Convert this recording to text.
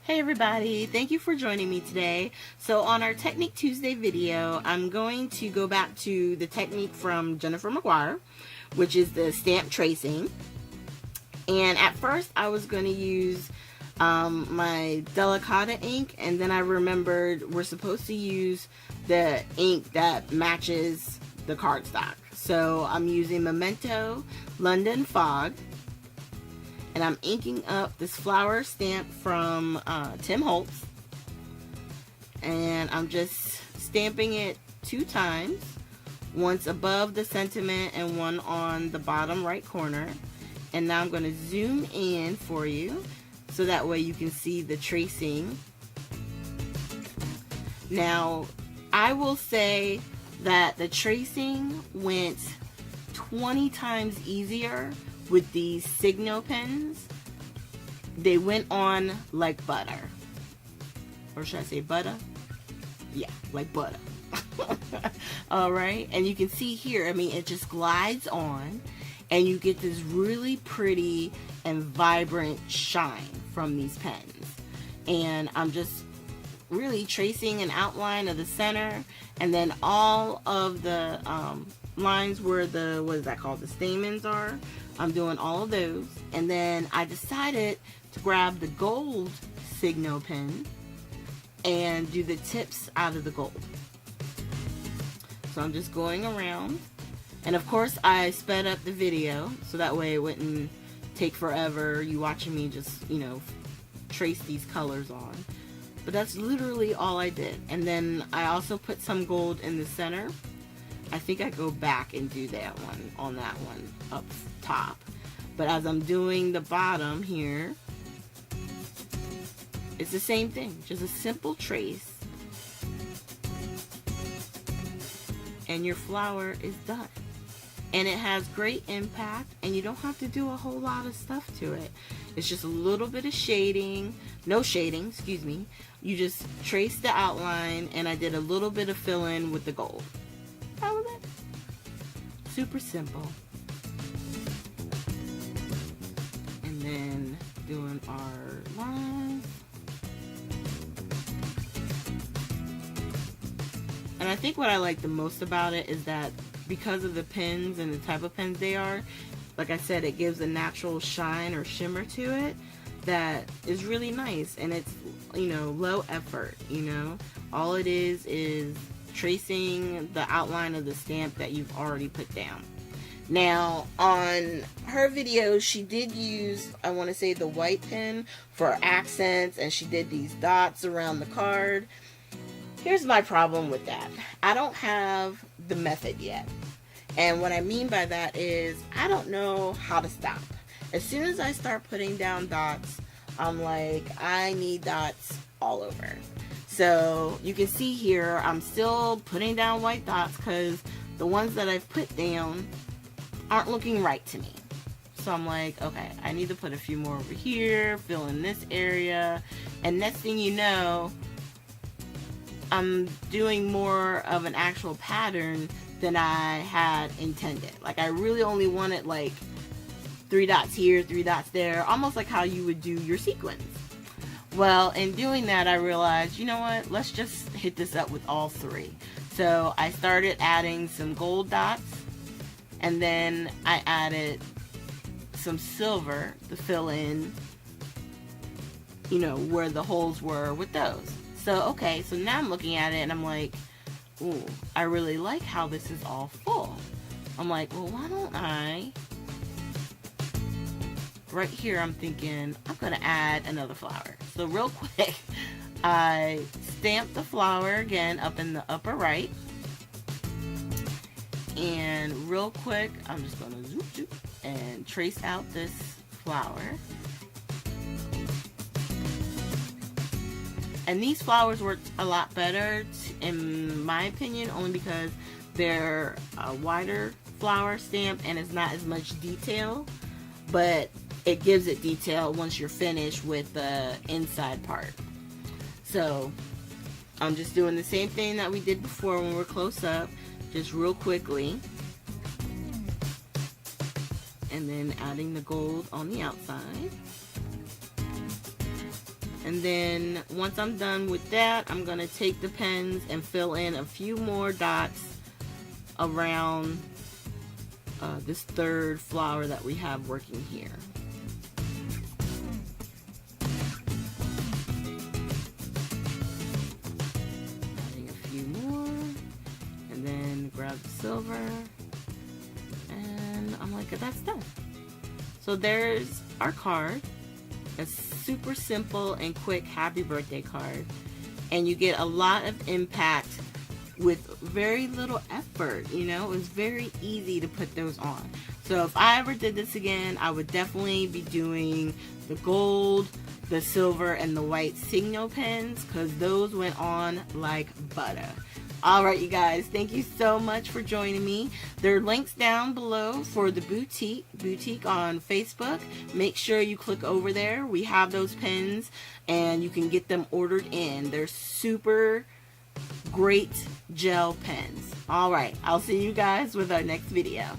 Hey everybody, thank you for joining me today. So on our Technique Tuesday video, I'm going to go back to the technique from Jennifer McGuire, which is the stamp tracing. And at first I was going to use my Delicata ink, and then I remembered we're supposed to use the ink that matches the cardstock. So I'm using Memento London Fog. And I'm inking up this flower stamp from Tim Holtz. And I'm just stamping it 2 times. Once above the sentiment and one on the bottom right corner. And now I'm going to zoom in for you, so that way you can see the tracing. Now, I will say that the tracing went 20 times easier with these Signo pens. They went on like butter. Or should I say butter? Yeah, like butter. Alright, and you can see here, I mean, it just glides on, and you get this really pretty and vibrant shine from these pens. And I'm just really tracing an outline of the center, and then all of the lines where the, what is that called, the stamens are. I'm doing all of those, and then I decided to grab the gold Signo pen and do the tips out of the gold. So I'm just going around, and of course I sped up the video so that way it wouldn't take forever you watching me just, you know, trace these colors on. But that's literally all I did. And then I also put some gold in the center. I think I go back and do that one on that one up top. But as I'm doing the bottom here, it's the same thing, just a simple trace, and your flower is done. And it has great impact, and you don't have to do a whole lot of stuff to it. It's just a little bit of shading, no shading, excuse me. You just trace the outline, and I did a little bit of fill-in with the gold. That was it. Super simple. And then doing our lines. And I think what I like the most about it is that because of the pens and the type of pens they are, like I said, it gives a natural shine or shimmer to it that is really nice. And it's, you know, low effort, you know. All it is tracing the outline of the stamp that you've already put down. Now, on her video, she did use, I want to say, the white pen for accents, and she did these dots around the card. Here's my problem with that. I don't have the method yet. And what I mean by that is I don't know how to stop. As soon as I start putting down dots, I'm like, I need dots all over. So you can see here, I'm still putting down white dots because the ones that I've put down aren't looking right to me. So I'm like, okay, I need to put a few more over here, fill in this area, and next thing you know, I'm doing more of an actual pattern than I had intended. Like, I really only wanted like 3 dots here, 3 dots there, almost like how you would do your sequins. Well, in doing that, I realized, you know what, let's just hit this up with all 3. So I started adding some gold dots, and then I added some silver to fill in, you know, where the holes were with those. So, okay, so now I'm looking at it and I'm like, ooh, I really like how this is all full. I'm like, well, why don't I, right here, I'm thinking, I'm going to add another flower. So real quick, I stamped the flower again up in the upper right. And real quick, I'm just going to zoop, zoop, and trace out this flower. And these flowers work a lot better, in my opinion, only because they're a wider flower stamp and it's not as much detail. But it gives it detail once you're finished with the inside part. So I'm just doing the same thing that we did before when we're close up, just real quickly, and then adding the gold on the outside. And then once I'm done with that, I'm going to take the pens and fill in a few more dots around this third flower that we have working here. Adding a few more, and then grab the silver, and I'm like, that's done. So there's our card. A super simple and quick happy birthday card, and you get a lot of impact with very little effort. You know, it's very easy to put those on. So if I ever did this again, I would definitely be doing the gold, the silver, and the white signal pens, because those went on like butter. Alright, you guys, thank you so much for joining me. There are links down below for the boutique on Facebook. Make sure you click over there. We have those pens and you can get them ordered in. They're super great gel pens. Alright, I'll see you guys with our next video.